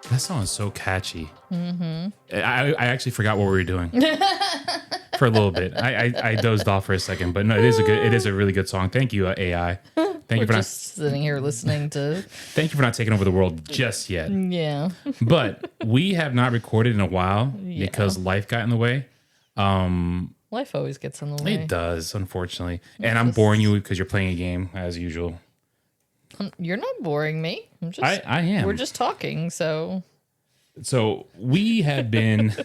That song is so catchy. Mm-hmm. I actually forgot what we were doing for a little bit. I dozed off for a second, but no, it is a really good song. Thank you, AI. Thank you for just sitting here listening to. Thank you for not taking over the world just yet. Yeah. But we have not recorded in a while because life got in the way. Life always gets in the way. It does, unfortunately. And I'm boring you because you're playing a game as usual. You're not boring me. I am. We're just talking, so. So we had been,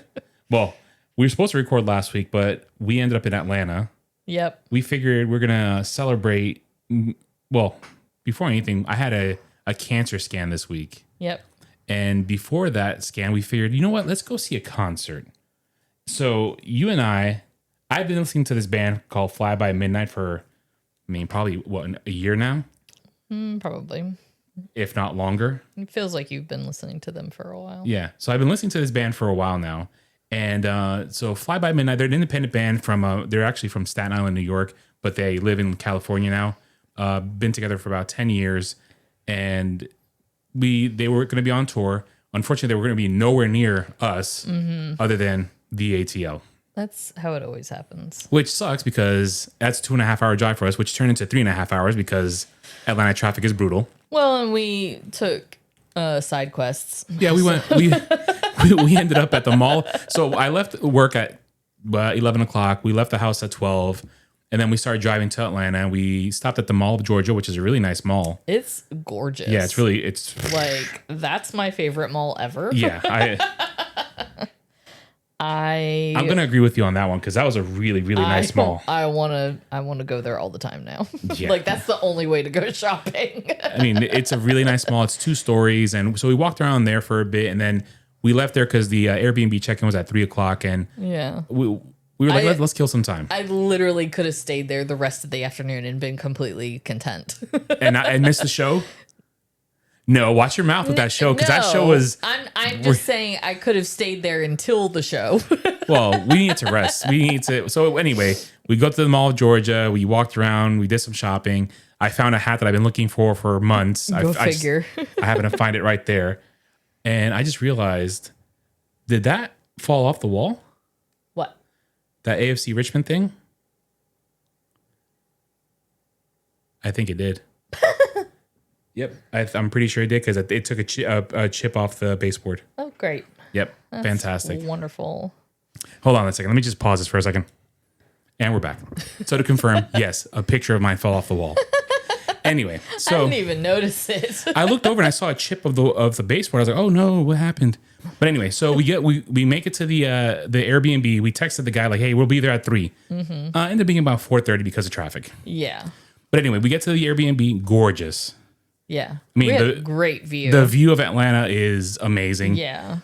well, we were supposed to record last week, but we ended up in Atlanta. Yep. We figured we're going to celebrate. Well, before anything, I had a cancer scan this week. Yep. And before that scan, we figured, you know what? Let's go see a concert. So you and I've been listening to this band called Fly By Midnight for, probably, a year now? Probably. If not longer. It feels like you've been listening to them for a while. Yeah. So I've been listening to this band for a while now. And so Fly By Midnight, they're an independent band they're actually from Staten Island, New York, but they live in California now. Been together for about 10 years. And they were going to be on tour. Unfortunately, they were going to be nowhere near us other than the ATL. That's how it always happens. Which sucks because that's 2.5 hour drive for us, which turned into 3.5 hours because Atlanta traffic is brutal. Well, and we took side quests. Yeah, we ended up at the mall. So I left work at 11 o'clock. We left the house at 12. And then we started driving to Atlanta. And we stopped at the Mall of Georgia, which is a really nice mall. It's gorgeous. Yeah, it's like, that's my favorite mall ever. Yeah, I'm gonna agree with you on that one because that was a really, really nice mall. I wanna go there all the time now. Yeah. Like, that's the only way to go shopping. It's a really nice mall. It's 2 stories, and so we walked around there for a bit, and then we left there because the Airbnb check-in was at 3 o'clock, and yeah, we were like, let's kill some time. I literally could have stayed there the rest of the afternoon and been completely content. And I missed the show. No, watch your mouth with that show because that show was. I'm just saying I could have stayed there until the show. Well, we need to rest. So anyway, we go to the Mall of Georgia. We walked around. We did some shopping. I found a hat that I've been looking for months. Go figure. I happened to find it right there, and I just realized, did that fall off the wall? What? That AFC Richmond thing? I think it did. Yep, I'm pretty sure it did because it took a chip off the baseboard. Oh, great. Yep, that's fantastic. Wonderful. Hold on a second. Let me just pause this for a second. And we're back. So to confirm, yes, a picture of mine fell off the wall. Anyway, so I didn't even notice it. I looked over and I saw a chip of the baseboard. I was like, oh no, what happened? But anyway, so we make it to the Airbnb. We texted the guy like, hey, we'll be there at 3. Ended up being about 4:30 because of traffic. Yeah. But anyway, we get to the Airbnb. Gorgeous. Yeah. We had a great view. The view of Atlanta is amazing. Yeah.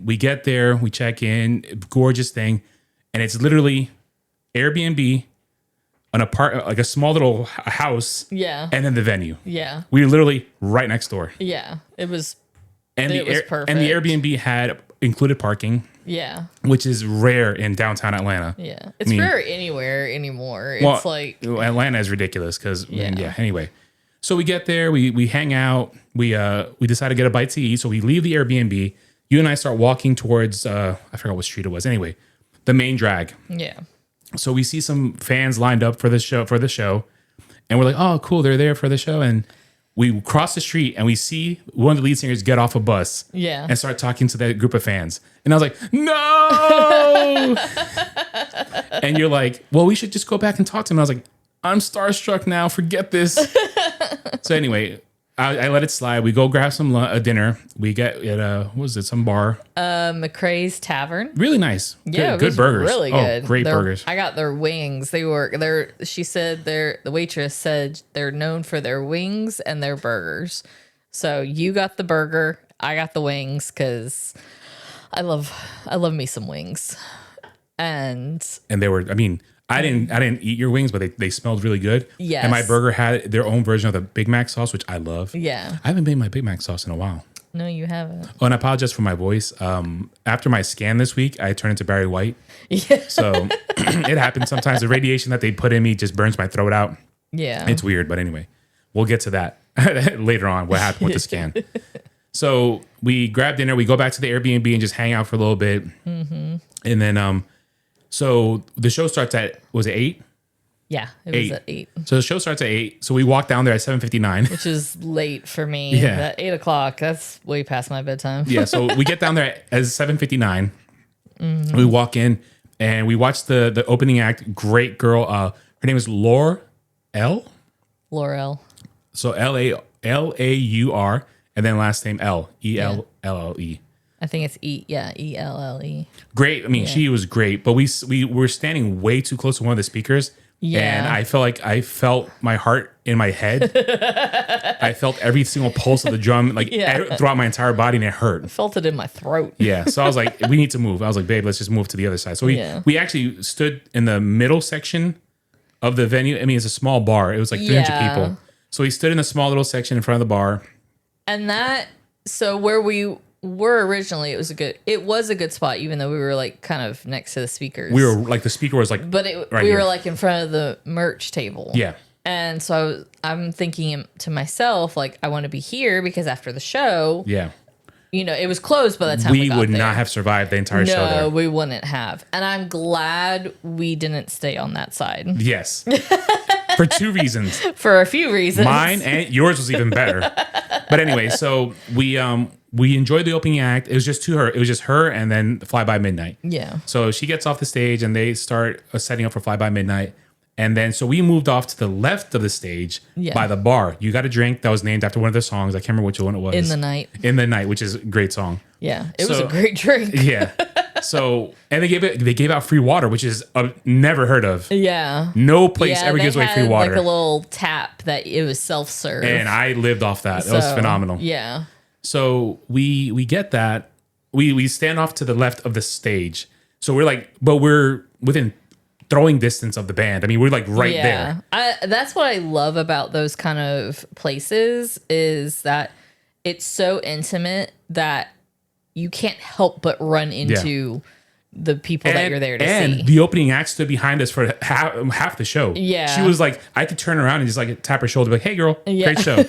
We get there, we check in, gorgeous thing, and it's literally Airbnb, an apartment, like a small little house. Yeah. And then the venue. Yeah. We were literally right next door. Yeah. It was perfect. And the Airbnb had included parking. Yeah. Which is rare in downtown Atlanta. Yeah. It's rare anywhere anymore. It's like Atlanta is ridiculous because anyway. So we get there, we hang out, we decide to get a bite to eat. So we leave the Airbnb. You and I start walking towards I forgot what street it was. Anyway, the main drag. Yeah. So we see some fans lined up for the show, and we're like, oh, cool, they're there for the show. And we cross the street and we see one of the lead singers get off a bus. Yeah. And start talking to that group of fans. And I was like, no. And you're like, well, we should just go back and talk to him. And I was like, I'm starstruck now. Forget this. So anyway, I let it slide. We go grab some dinner. We get at what was it? Some bar. McCrae's Tavern. Really nice. Yeah, good burgers. Really good. Great burgers. I got their wings. She said the waitress said they're known for their wings and their burgers. So you got the burger. I got the wings because I love me some wings. And they were. I didn't eat your wings, but they smelled really good. Yes. And my burger had their own version of the Big Mac sauce, which I love. Yeah. I haven't made my Big Mac sauce in a while. No, you haven't. Oh, and I apologize for my voice. After my scan this week, I turned into Barry White. Yeah. So it happens sometimes. The radiation that they put in me just burns my throat out. Yeah. It's weird, but anyway, we'll get to that later on, what happened with the scan. So we grab dinner, we go back to the Airbnb and just hang out for a little bit. And then, so the show starts at, was it 8? Yeah, it was at 8. So the show starts at 8. So we walk down there at 7:59. Which is late for me. Yeah. At 8 o'clock, that's way past my bedtime. Yeah, so we get down there at 7:59. We walk in and we watch the opening act. Great girl. Her name is Laurel. Laurel. So Laur, and then last name Elle. I think it's Elle. Great. I mean, she was great, but we were standing way too close to one of the speakers. Yeah. And I felt like I felt my heart in my head. I felt every single pulse of the drum, like throughout my entire body, and it hurt. I felt it in my throat. Yeah. So I was like, we need to move. I was like, babe, let's just move to the other side. So we actually stood in the middle section of the venue. I mean, it's a small bar. It was like 300 people. So we stood in a small little section in front of the bar. And so where we were originally, it was a good spot, even though we were like kind of next to the speakers. We were like, the speaker was like, but we here. were like in front of the merch table. Yeah. And so I'm thinking to myself, like, I want to be here because after the show, it was closed by the time we got would there. not have survived the entire show there. No, we wouldn't have. And I'm glad we didn't stay on that side. Yes. For 2 reasons. For a few reasons. Mine and yours was even better. But anyway, so we enjoyed the opening act. It was just her and then Fly By Midnight. Yeah. So she gets off the stage and they start setting up for Fly By Midnight. And then so we moved off to the left of the stage by the bar. You Got a Drink that was named after one of their songs. I can't remember which one it was. In the Night, which is a great song. Yeah. It was a great drink. Yeah. So, and they gave out free water, which is never heard of. Yeah. No place ever gives away free water. Like a little tap that it was self-serve. And I lived off that. It was phenomenal. Yeah. So we get that. We stand off to the left of the stage. So we're like, but we're within throwing distance of the band. I mean, we're like right there. That's what I love about those kind of places is that it's so intimate that you can't help but run into the people that you're there to see. And the opening act stood behind us for half the show. Yeah. She was like, I could turn around and just like tap her shoulder, like, hey girl, great show.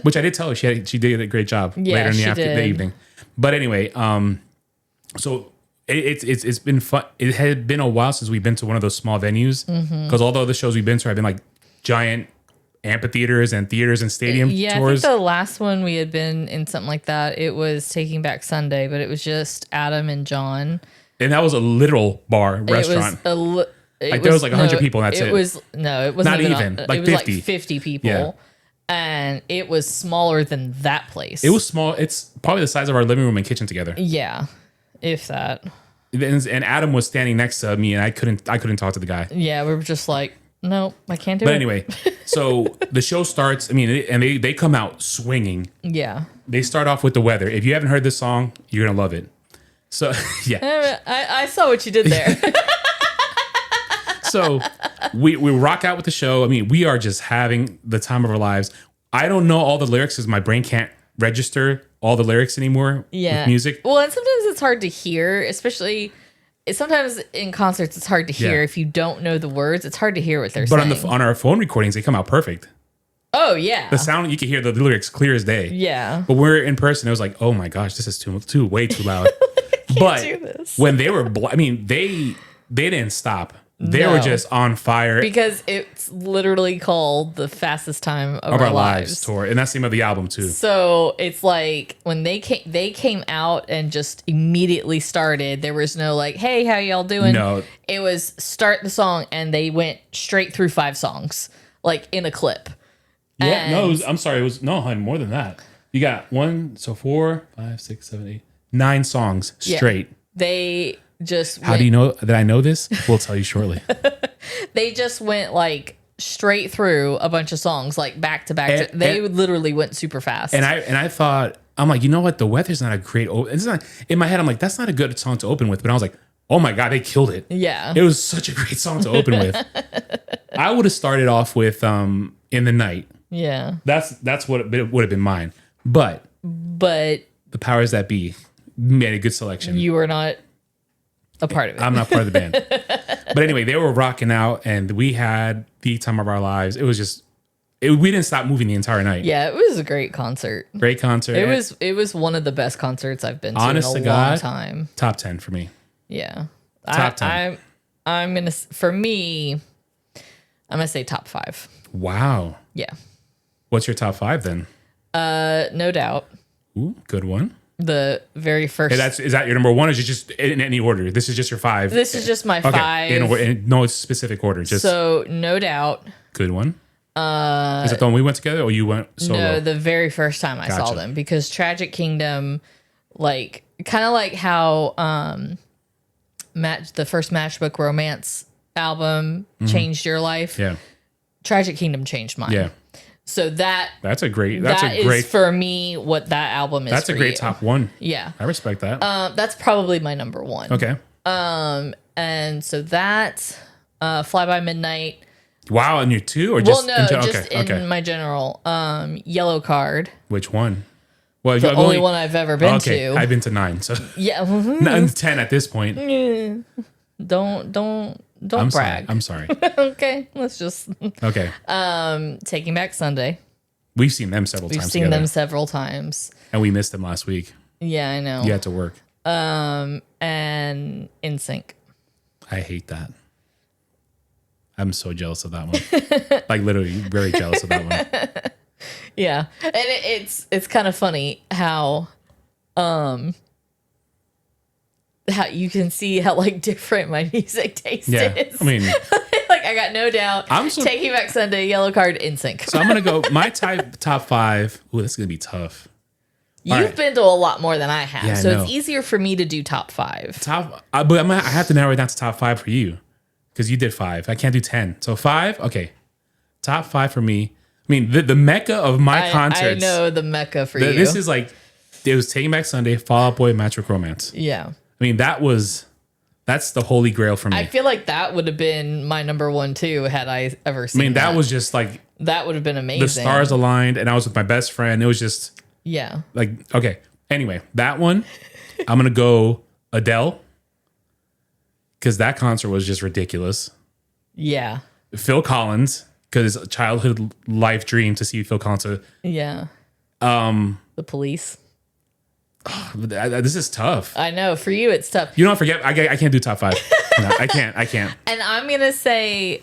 Which I did tell her she did a great job later in the evening. But anyway, so it's been fun. It had been a while since we've been to one of those small venues because all the other shows we've been to have been like giant amphitheaters and theaters and stadium tours. I think the last one we had been in something like that, it was Taking Back Sunday, but it was just Adam and John. And that was a literal restaurant. There was like 100 people and that's it. It wasn't not even like 50. Was like 50 people. Yeah. And it was smaller than that place. It was small. It's probably the size of our living room and kitchen together. Yeah. If that. And Adam was standing next to me and I couldn't talk to the guy. Yeah, we were just like, nope, I can't do it. But anyway, so the show starts. I mean, and they come out swinging. Yeah. They start off with The Weather. If you haven't heard this song, you're going to love it. So, yeah. I saw what you did there. So we rock out with the show. I mean, we are just having the time of our lives. I don't know all the lyrics because my brain can't register all the lyrics anymore with music. Well, and sometimes it's hard to hear, especially sometimes in concerts, it's hard to hear if you don't know the words. It's hard to hear what they're saying. But on our phone recordings, they come out perfect. Oh, yeah. The sound, you can hear the lyrics clear as day. Yeah. But we're in person, it was like, oh my gosh, this is way too loud. But do this. when they were, I mean, they didn't stop. They were just on fire. Because it's literally called The Fastest Time of Our Lives tour. And that's the name of the album too. So it's like when they came out and just immediately started, there was no like, hey, how y'all doing? No. It was start the song and they went straight through 5 songs, like in a clip. Yeah, I'm sorry. It was more than that. You got 4, 5, 6, 7, 8, 9 songs straight. They just How do you know that I know this? We'll tell you shortly. They just went like straight through a bunch of songs, like back to back. They literally went super fast. And I thought, I'm like, you know what? The Weather's not a great. It's not in my head. I'm like, that's not a good song to open with. But I was like, oh my god, they killed it. Yeah, it was such a great song to open with. I would have started off with In the Night. Yeah, that's what it would have been mine. But the powers that be made a good selection. You were not a part of it. I'm not part of the band. But anyway, they were rocking out and we had the time of our lives. It was just we didn't stop moving the entire night. Yeah, it was a great concert. Great concert. It was one of the best concerts I've been to Honest in to a long God, time. Top 10 for me. Yeah. Top 10. I'm gonna, for me, I'm gonna say top 5. Wow. Yeah. What's your top 5 then? No Doubt. Ooh, good one. The very first. Hey, is that your number 1 or is it just in any order? This is just your 5. This is just my 5. In no specific order. Just So No Doubt. good one. Is that the one we went together or you went solo? No, the very first time I saw them, because Tragic Kingdom, like kind of like how the first Matchbook Romance album changed your life. Yeah. Tragic Kingdom changed mine. Yeah. So that's a great is for me what that album is. That's a great top 1. Yeah. I respect that. That's probably my number 1. Okay. And so that Fly By Midnight. Wow, and you 2 or just in my general Yellow Card. Which one? Well, The only one I've ever been to. I've been to 9, so yeah, 10 at this point. Don't brag. I'm sorry. Okay, let's just Okay. Taking Back Sunday. We've seen them several times. We've seen them several times. And we missed them last week. Yeah, I know. You had to work. And In Sync. I hate that. I'm so jealous of that one. Like literally very jealous of that one. Yeah. And it's kind of funny how you can see how like different my music taste is. I mean, like I got No Doubt, Taking Back Sunday, Yellow Card, In Sync. So I'm gonna go my top 5. Ooh, this is gonna be tough. You've been to a lot more than I have, yeah, so it's easier for me to do top 5. But I have to narrow it down to top 5 for you because you did 5. I can't do 10. So 5, okay. Top 5 for me. I mean, the mecca of my concerts. I know the mecca for you. This is like it was Taking Back Sunday, Fall Out Boy, Matchbook Romance. Yeah. I mean, that's the holy grail for me. I feel like that would have been my number 1 too had I ever seen. I mean, that was just like that would have been amazing. The stars aligned, and I was with my best friend. It was just like okay. Anyway, that one, I'm gonna go Adele because that concert was just ridiculous. Yeah. Phil Collins because it's a childhood life dream to see Phil Collins. Yeah. The Police. This is tough. I know for you it's tough. You don't forget. I can't do top 5. No, I can't. And I'm gonna say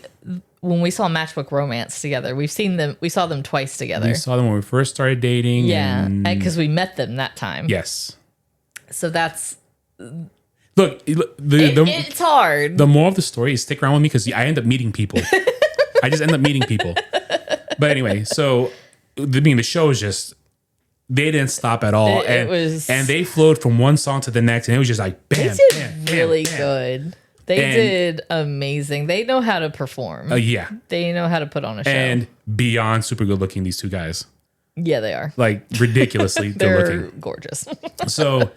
when we saw Matchbook Romance together, we saw them twice together. We saw them when we first started dating. Yeah, because we met them that time. Yes. So that's look. It's hard. The moral of the story is stick around with me because I end up meeting people. I just end up meeting people. But anyway, so the show is just. They didn't stop at all, and they flowed from one song to the next, and it was just like bam, they did really good. They did amazing. They know how to perform. Yeah, they know how to put on a show, and beyond super good looking. These 2 guys, yeah, they are like ridiculously good They're looking, gorgeous. So,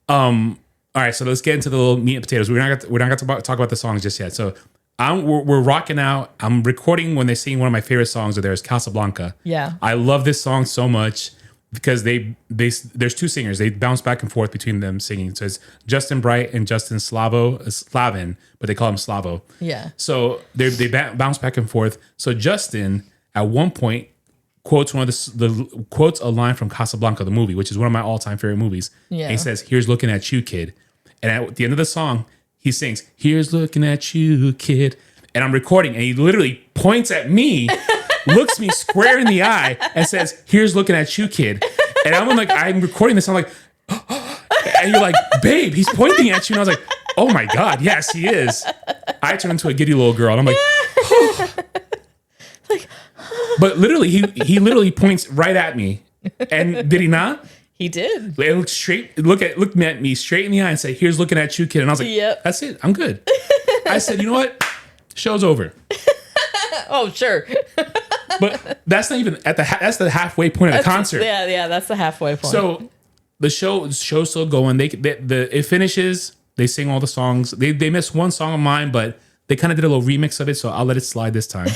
all right, so let's get into the little meat and potatoes. We're not going to talk about the songs just yet. So, we're rocking out. I'm recording when they sing one of my favorite songs of theirs, Casablanca. Yeah, I love this song so much. Because there's 2 singers. They bounce back and forth between them singing. So it's Justin Bright and Justin Slavin, but they call him Slavo. Yeah. So they bounce back and forth. So Justin at one point quotes quotes a line from Casablanca, the movie, which is one of my all-time favorite movies. Yeah. And he says, "Here's looking at you, kid." And at the end of the song, he sings, "Here's looking at you, kid." And I'm recording, and he literally points at me. Looks me square in the eye and says, "Here's looking at you, kid." And I'm recording this. I'm like, and you're like, "Babe, he's pointing at you." And I was like, "Oh my God, yes, he is." I turn into a giddy little girl. And I'm like, oh. But literally, he literally points right at me. And did he not? He did. It looked straight, looked at me straight in the eye and said, "Here's looking at you, kid." And I was like, "Yep, that's it. I'm good." I said, "You know what? Show's over." Oh, sure. But that's not even that's the halfway point of the concert. Yeah, that's the halfway point. So the show's still going. It finishes. They sing all the songs. They missed one song of mine, but they kind of did a little remix of it, so I'll let it slide this time.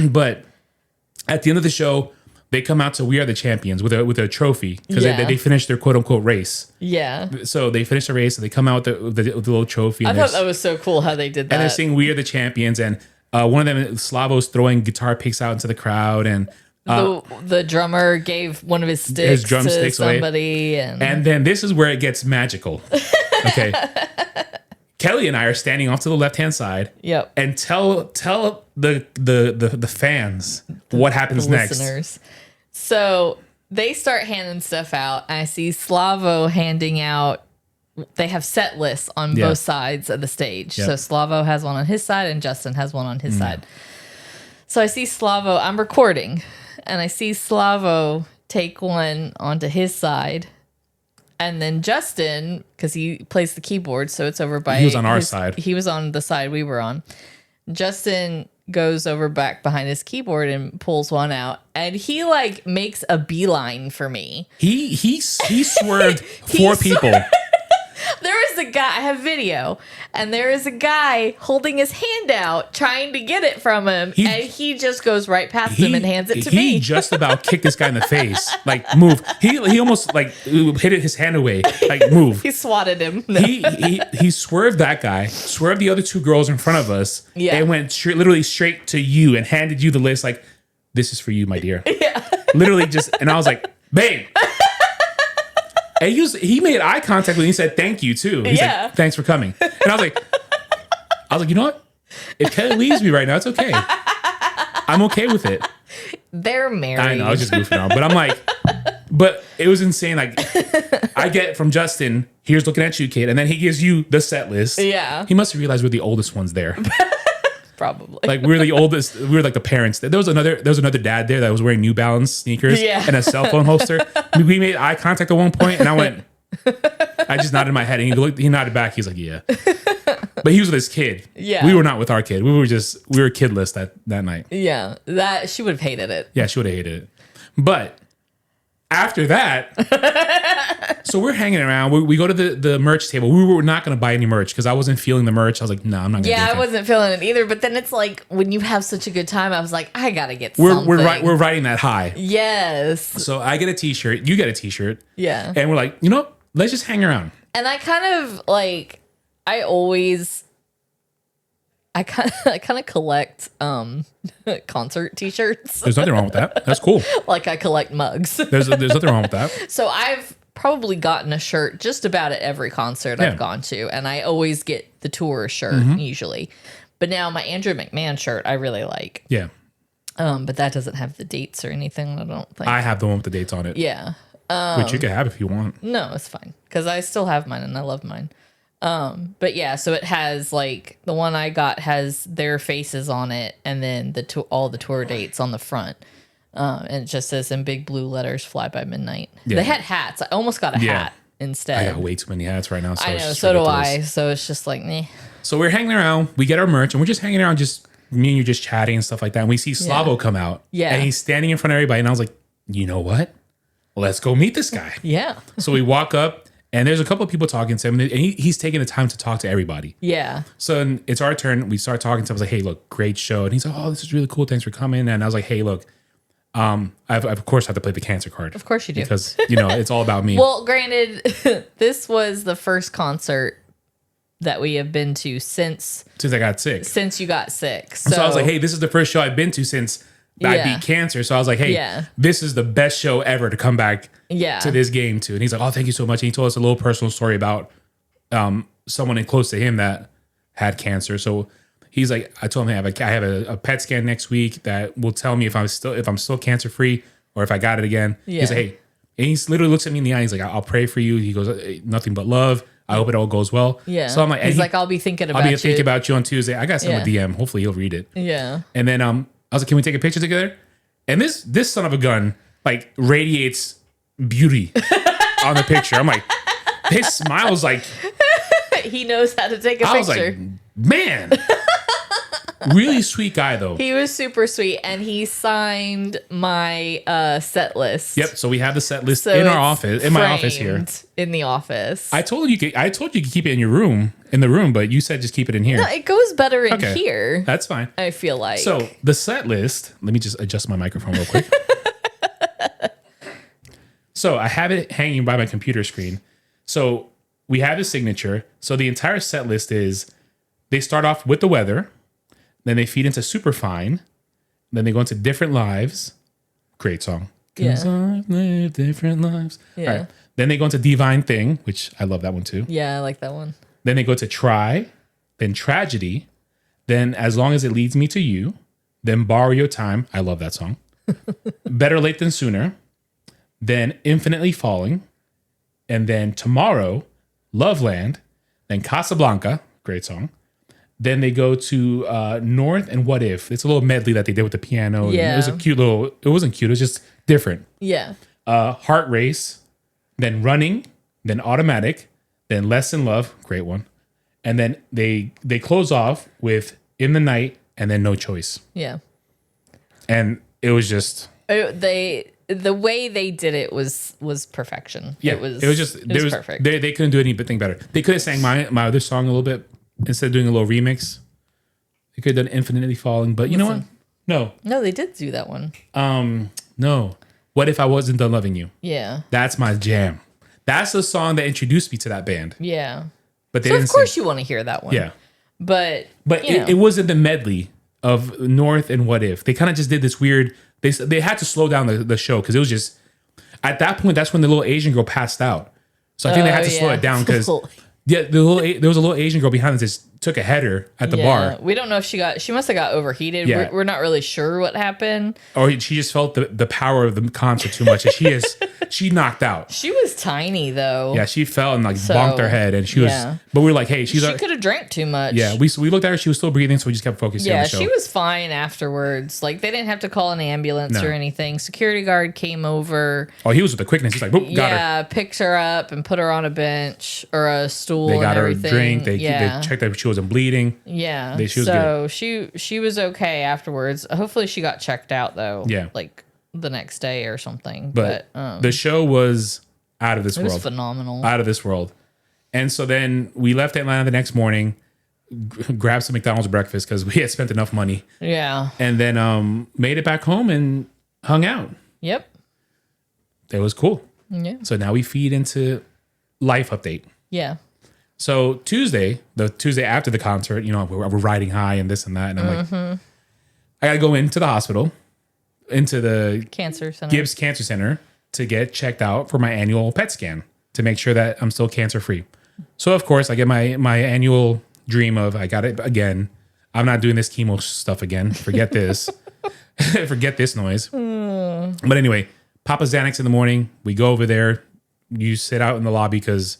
But at the end of the show, they come out to "We Are the Champions" with a trophy because they finished their quote unquote race. Yeah. So they finished the race and they come out with the little trophy. I thought that was so cool how they did that. And they're saying "We Are the Champions," and One of them, Slavo's throwing guitar picks out into the crowd, and the drummer gave one of his sticks to somebody, and then this is where it gets magical. Okay, Kelly and I are standing off to the left hand side. Yep. And tell the fans what happens next. Listeners. So they start handing stuff out. I see Slavo handing out. They have set lists on both sides of the stage. Yep. So Slavo has one on his side and Justin has one on his side. So I see Slavo. I'm recording, and I see Slavo take one onto his side. And then Justin, because he plays the keyboard, so it's over by... He was on our side. He was on the side we were on. Justin goes over back behind his keyboard and pulls one out. And he, like, makes a beeline for me. He swerved four people. There is a guy, I have video, and there is a guy holding his hand out trying to get it from him, and he just goes right past him and hands it to me. He just about kicked this guy in the face. Like, move. He almost, like, hit his hand away. Like, move. He swatted him. No. He swerved that guy, swerved the other two girls in front of us, and went literally straight to you and handed you the list like, this is for you, my dear. Yeah. Literally just, and I was like, babe. And he made eye contact with me. He said, thank you, too. He's like, thanks for coming. And I was like, you know what? If Kelly leaves me right now, it's okay. I'm okay with it. They're married. I know, I was just goofing around. But I'm like, but it was insane. Like, I get from Justin, here's looking at you, kid. And then he gives you the set list. Yeah. He must have realized we're the oldest ones there. Probably. Like, we're the oldest. We were like the parents. There was another dad there that was wearing New Balance sneakers and a cell phone holster. We made eye contact at one point, and I went. I just nodded my head, and he nodded back. He's like, yeah. But he was with his kid. Yeah. We were not with our kid. We were kidless that night. Yeah. She would have hated it. Yeah, she would have hated it. But after that, so we're hanging around. We go to the merch table. We were not going to buy any merch because I wasn't feeling the merch. I was like, no, I'm not going to. Yeah, I wasn't feeling it either. But then it's like when you have such a good time, I was like, I got to get something. We're riding that high. Yes. So I get a t-shirt. You get a t-shirt. Yeah. And we're like, let's just hang around. And I kind of like, I kind of collect concert t-shirts. There's nothing wrong with that. That's cool. Like I collect mugs. There's nothing wrong with that. So I've probably gotten a shirt just about at every concert I've gone to, and I always get the tour shirt usually. But now my Andrew McMahon shirt I really like. Yeah. But that doesn't have the dates or anything. I don't think. I have the one with the dates on it. Yeah. Which you can have if you want. No, it's fine because I still have mine and I love mine. But yeah, so it has like the one I got has their faces on it, and then all the tour dates on the front. And it just says in big blue letters, "Fly by Midnight." Yeah. They had hats. I almost got a hat instead. I got way too many hats right now. So I know, so do I. So it's just like, meh. So we're hanging around. We get our merch, and we're just hanging around, just me and you just chatting and stuff like that. And we see Slavo come out. Yeah. And he's standing in front of everybody, and I was like, you know what? Let's go meet this guy. Yeah. So we walk up. And there's a couple of people talking to him, and he's taking the time to talk to everybody. Yeah. So it's our turn. We start talking to him. I was like, hey, look, great show. And he's like, oh, this is really cool. Thanks for coming. And I was like, hey, look, I of course have to play the cancer card. Of course you do. Because, it's all about me. Well, granted, this was the first concert that we have been to since I got sick. Since you got sick. So I was like, hey, this is the first show I've been to since I beat cancer. So I was like, hey, this is the best show ever to come back to this game to. And he's like, oh, thank you so much. And he told us a little personal story about someone close to him that had cancer. So he's like, I told him I have a PET scan next week that will tell me if I'm still cancer free or if I got it again. Yeah. He's like, hey, and he literally looks at me in the eye. He's like, I'll pray for you. He goes, nothing but love. I hope it all goes well. Yeah. So I'm like, he's like, I'll be thinking about you on Tuesday. I got sent him a DM. Hopefully he'll read it. Yeah. And then I was like, can we take a picture together? And this son of a gun like radiates beauty on the picture. I'm like, his smile's like, he knows how to take a picture. I was like, man, really sweet guy though. He was super sweet, and he signed my set list. Yep. So we have the set list in our office, in my office here, in the office. I told you you could keep it in the room, but you said just keep it in here. No, it goes better in here. That's fine. I feel like. So the set list. Let me just adjust my microphone real quick. So I have it hanging by my computer screen. So we have his signature. So the entire set list is, they start off with the weather. Then they feed into Superfine. Then they go into Different Lives. Great song. Yeah. 'Cause I've lived different lives. Yeah. All right. Then they go into Divine Thing, which I love that one too. Yeah, I like that one. Then they go to Try, then Tragedy, then As Long as It Leads Me to You, then Borrow Your Time. I love that song. Better Late Than Sooner, then Infinitely Falling, and then Tomorrow, Loveland, then Casablanca, great song. Then they go to North and What If. It's a little medley that they did with the piano. And Yeah. it was a cute little, it wasn't cute, it was just different. Yeah. Heart Race, then Running, then Automatic, then Less in Love, great one. And then they close off with In the Night and then No Choice. Yeah. And it was just The way they did it was perfection. yeah, It was perfect. They couldn't do anything better. They could have sang my other song a little bit instead of doing a little remix. They could have done Infinitely Falling, but you know what? No. No, they did do that one. No. What If I Wasn't Done Loving You? Yeah. That's my jam. That's the song that introduced me to that band. Yeah. But they So didn't of course sing. you want to hear that one. Yeah. But you know. it wasn't the medley of North and What If. They kind of just did this weird. They had to slow down the show because it was just at that point. That's when the little Asian girl passed out. So I think they had to slow it down because yeah, there was a little Asian girl behind us that took a header at the bar. We don't know if she must have got overheated. Yeah. We're not really sure what happened. Or she just felt the power of the concert too much. And she knocked out. She was tiny though. Yeah, she fell and bonked her head, and she was. But we were like, hey, she could have drank too much. Yeah, we looked at her. She was still breathing, so we just kept focusing on Yeah, the show. she was fine afterwards. Like they didn't have to call an ambulance No. or anything. Security guard came over. Oh, he was with the quickness. He's like, boop, got her. Yeah, picked her up and put her on a bench or a stool. They got and her a everything. drink. They yeah. checked that she wasn't bleeding. Yeah. She was so she was okay afterwards. Hopefully she got checked out though. Yeah. Like the next day or something. But the show was out of this it world. was phenomenal. Out of this world. And so then we left Atlanta the next morning, grabbed some McDonald's breakfast because we had spent enough money. Yeah. And then made it back home and hung out. Yep. It was cool. Yeah. So now we feed into life update. Yeah. So the Tuesday after the concert, we're riding high and this and that. And I'm like, I got to go into the hospital, into the Cancer center. Gibbs Cancer Center to get checked out for my annual PET scan to make sure that I'm still cancer free. So of course I get my annual dream of I got it again. I'm not doing this chemo stuff again. Forget this. Forget this noise. But anyway, Papa Xanax in the morning. We go over there. You sit out in the lobby because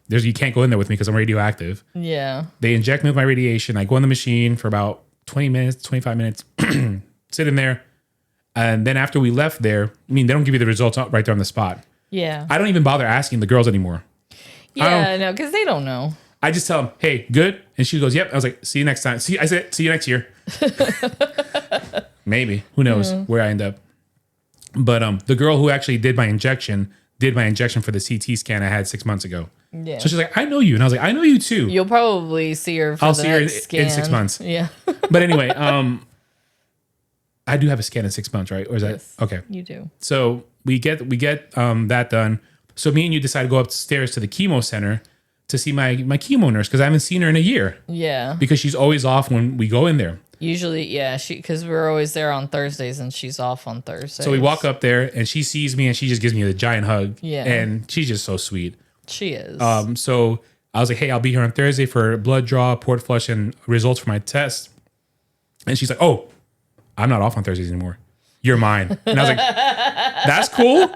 you can't go in there with me because I'm radioactive. Yeah. They inject me with my radiation. I go in the machine for about 20 minutes, 25 minutes, sit in there. And then after we left there, they don't give you the results right there on the spot. Yeah. I don't even bother asking the girls anymore. Yeah, no, because they don't know. I just tell them, hey, good? And she goes, yep. I was like, see you next time. I said, see you next year. Maybe. Who knows where I end up. But the girl who actually did my injection for the CT scan I had 6 months ago. Yeah. So she's like, I know you. And I was like, I know you too. You'll probably see her for I'll the see her next scan. in 6 months. Yeah. But anyway, I do have a scan in 6 months, right? Or is Yes, that okay? You do. So we get that done. So me and you decide to go upstairs to the chemo center to see my chemo nurse because I haven't seen her in a year Yeah. because she's always off when we go in there. Usually, yeah, because we're always there on Thursdays and she's off on Thursdays. So we walk up there and she sees me and she just gives me a giant hug. Yeah. And she's just so sweet. She is. So I was like, hey, I'll be here on Thursday for blood draw, port flush, and results for my test. And she's like, oh, I'm not off on Thursdays anymore. You're mine. And I was like, that's cool.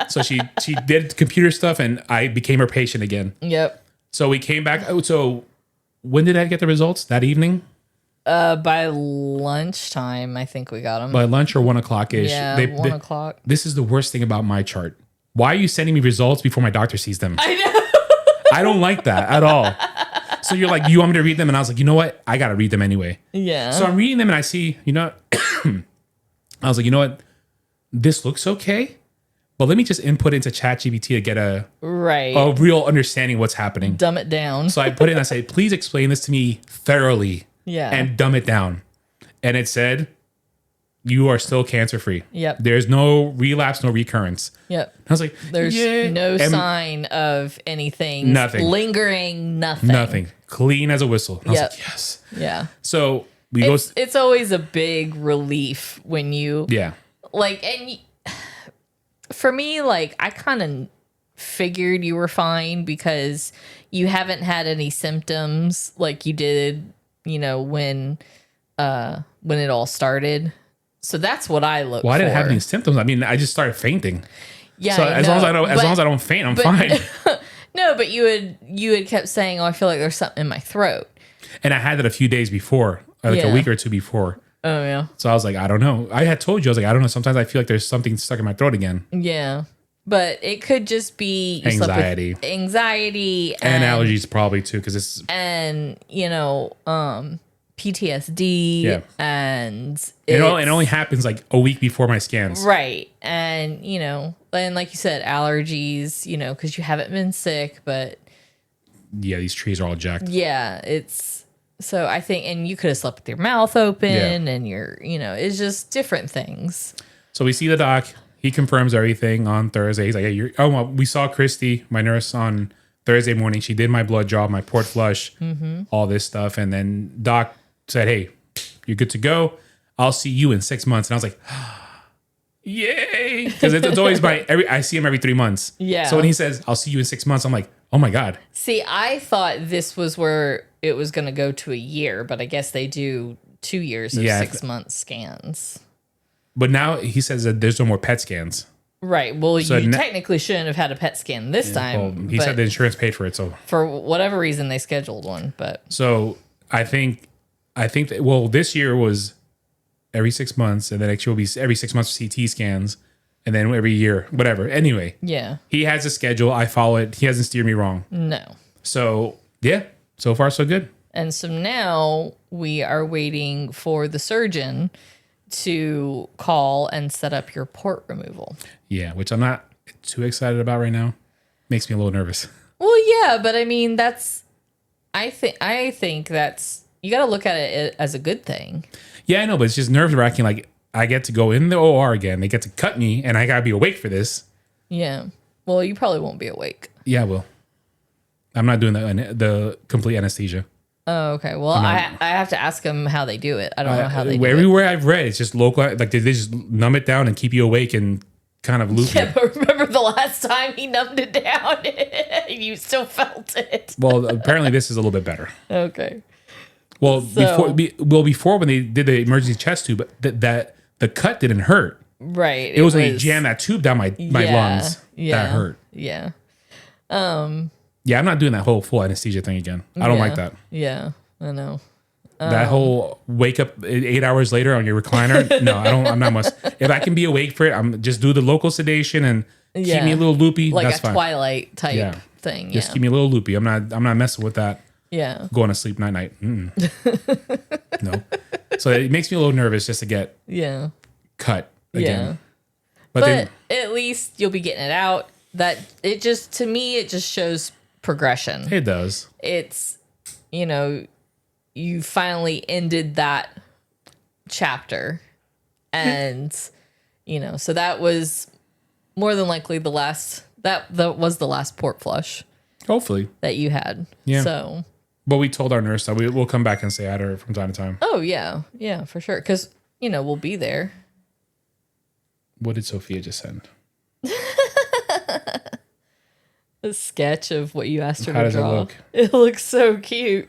So she did computer stuff and I became her patient again. Yep. So we came back. So when did I get the results? That evening? By lunchtime, I think we got them. By lunch or 1 o'clock ish. Yeah, 1 o'clock. This is the worst thing about my chart. Why are you sending me results before my doctor sees them? I know. I don't like that at all. So you're like, you want me to read them? And I was like, you know what? I got to read them anyway. Yeah. So I'm reading them and I see, I was like, you know what? This looks okay. But let me just input into ChatGPT to get a real understanding of what's happening. Dumb it down. So I put it and I say, please explain this to me thoroughly. Yeah. And dumb it down. And it said, you are still cancer free. Yep. There's no relapse, no recurrence. Yep. I was like, There's yeah. no And sign of anything. Nothing. Lingering nothing. Nothing. Clean as a whistle. I was Yep. like, yes. Yeah. So It's always a big relief when you Yeah. like, for me, like, I kind of figured you were fine because you haven't had any symptoms like you did, when it all started. So that's what I look for. Well, I didn't have any symptoms. I mean, I just started fainting. Yeah. So as long as I don't faint, I'm fine. No, but you had kept saying, "Oh, I feel like there's something in my throat." And I had it a few days before, like a week or two before. Oh yeah. So I was like, I don't know. I had told you, I was like, I don't know. Sometimes I feel like there's something stuck in my throat again. Yeah. But it could just be Anxiety. Anxiety and allergies probably too, because it's PTSD. Yeah. And it only happens like a week before my scans. Right. And and like you said, allergies, because you haven't been sick, but yeah, these trees are all jacked. Yeah, so I think, and you could have slept with your mouth open, and it's just different things. So we see the doc. He confirms everything on Thursday. He's like, hey, we saw Christy, my nurse, on Thursday morning. She did my blood draw, my port flush, all this stuff. And then doc said, hey, you're good to go. I'll see you in 6 months. And I was like, yay. Because it's always I see him every 3 months. Yeah. So when he says, I'll see you in 6 months, I'm like, oh my God. See, I thought this was where it was going to go to a year, but I guess they do 2 years of 6 month scans. But now he says that there's no more PET scans. Right. Well, so you technically shouldn't have had a PET scan this time. Well, he said the insurance paid for it. So for whatever reason, they scheduled one. But so I think that, this year was every 6 months, and then next year will be every 6 months CT scans, and then every year, whatever. Anyway, yeah, he has a schedule. I follow it. He hasn't steered me wrong. No. So yeah, so far so good. And so now we are waiting for the surgeon to call and set up your port removal. Yeah, which I'm not too excited about right now. Makes me a little nervous. Well, yeah, but I mean, I think that's, you got to look at it as a good thing. Yeah, I know, but it's just nerve wracking. Like, I get to go in the OR again. They get to cut me, and I got to be awake for this. Yeah. Well, you probably won't be awake. Yeah, I will. I'm not doing the complete anesthesia. Oh, okay. Well, I have to ask them how they do it. I don't know how they do it. Everywhere I've read, it's just local. Like, they just numb it down and keep you awake and kind of loop Yeah, but remember the last time he numbed it down? You still felt it. Well, apparently this is a little bit better. Okay. Well, before when they did the emergency chest tube, that the cut didn't hurt. Right. It was when he jammed that tube down my lungs that hurt. Yeah. Yeah, I'm not doing that whole full anesthesia thing again. I don't like that. Yeah, I know. That whole wake up 8 hours later on your recliner. No, I don't. I'm not much. If I can be awake for it, I'm just do the local sedation and keep me a little loopy. Like that's a fine. Twilight type thing. Just keep me a little loopy. I'm not messing with that. Yeah. Going to sleep night. No. So it makes me a little nervous just to get cut again. Yeah. But at least you'll be getting it out. That it just, to me, it just shows progression. It does. It's, you finally ended that chapter, and so that was more than likely the last, that was the last port flush hopefully that you had. Yeah. So but we told our nurse that we'll come back and say hi to her from time to time. Oh yeah for sure, because we'll be there. What did Sophia just send? A sketch of what you asked her How to does draw. it look? It looks so cute.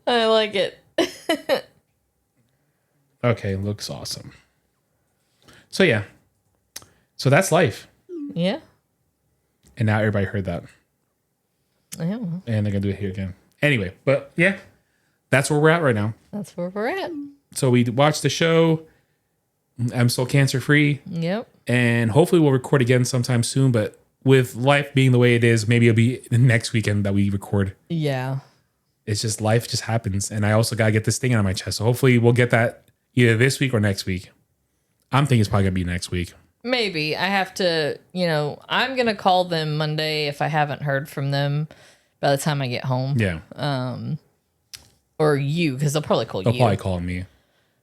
I like it. Okay, looks awesome. So yeah. So that's life. Yeah. And now everybody heard that. Yeah. And they're gonna do it here again. Anyway, but yeah. That's where we're at right now. That's where we're at. So we watched the show. I'm still cancer free. Yep. And hopefully we'll record again sometime soon, but with life being the way it is, maybe it'll be the next weekend that we record. Yeah. It's just life just happens. And I also got to get this thing out of my chest. So hopefully we'll get that either this week or next week. I'm thinking it's probably going to be next week. Maybe. I have to, I'm going to call them Monday if I haven't heard from them by the time I get home. Yeah. Or you, because they'll probably call you. They'll probably call me.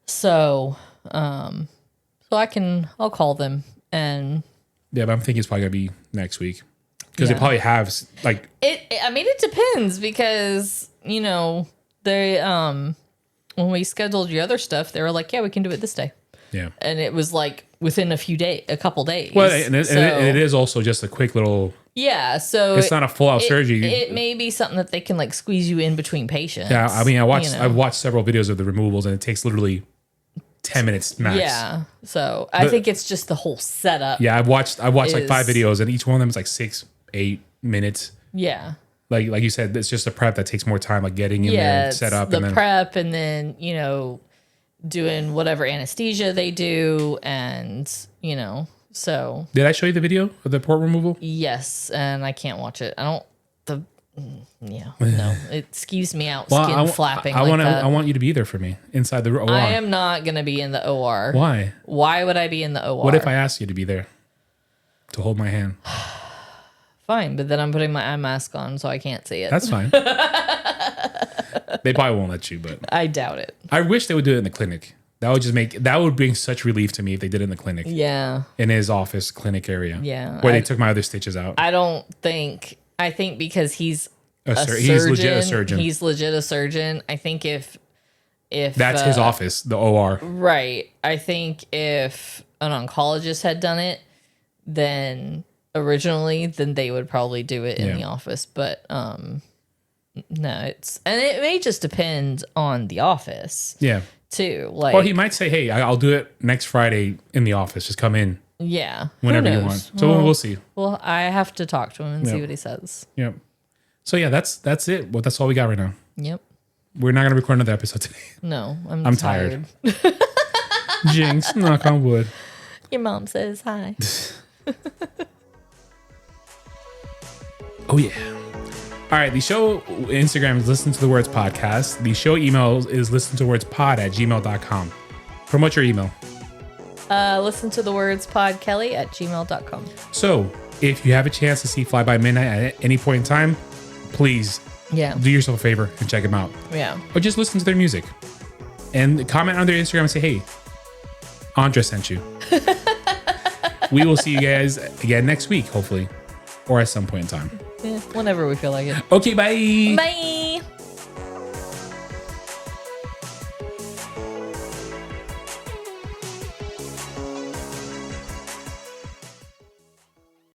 So, I'll call them and. Yeah, but I'm thinking it's probably going to be next week. Because they probably have, like... It depends because, they, when we scheduled your other stuff, they were like, yeah, we can do it this day. Yeah. And it was like within a couple days. Well, and it is also just a quick little. Yeah, so it's not a full out surgery. It may be something that they can like squeeze you in between patients. Yeah, I mean, I've watched several videos of the removals, and it takes literally 10 minutes max. Yeah, so I think it's just the whole setup. Yeah, I've watched like 5 videos, and each one of them is like 6-8 minutes. Yeah. Like you said, it's just a prep that takes more time, like getting in there and set up. The prep, and then doing whatever anesthesia they do, and so. Did I show you the video of the port removal? Yes, and I can't watch it. No, it skeeves me out. Skin flapping. I want you to be there for me inside the OR. I am not gonna be in the OR. Why? Why would I be in the OR? What if I asked you to be there to hold my hand? Fine, but then I'm putting my eye mask on, so I can't see it. That's fine. They probably won't let you, but I doubt it. I wish they would do it in the clinic. That would bring such relief to me if they did it in the clinic. Yeah. In his office clinic area. Yeah. Where they took my other stitches out. I think because he's he's legit a surgeon. He's legit a surgeon. I think if that's his office, the OR. Right. I think if an oncologist had done it, then they would probably do it in the office. But no, and it may just depend on the office. Yeah. Too. Well, he might say, "Hey, I'll do it next Friday in the office. Just come in." Yeah. Whenever you want. So we'll see. Well, I have to talk to him and see what he says. Yep. So yeah, that's it. Well, that's all we got right now. Yep. We're not gonna record another episode today. No, I'm tired. Jinx, knock on wood. Your mom says hi. Oh yeah. All right, the show Instagram is listen to the words podcast. The show email is listen to the words pod@gmail.com. Promote your email. Listen to the words pod Kelly@gmail.com. So if you have a chance to see Fly By Midnight at any point in time, please do yourself a favor and check them out. Yeah. Or just listen to their music and comment on their Instagram and say, hey, Andra sent you. We will see you guys again next week, hopefully, or at some point in time. Yeah, whenever we feel like it. Okay, bye. Bye.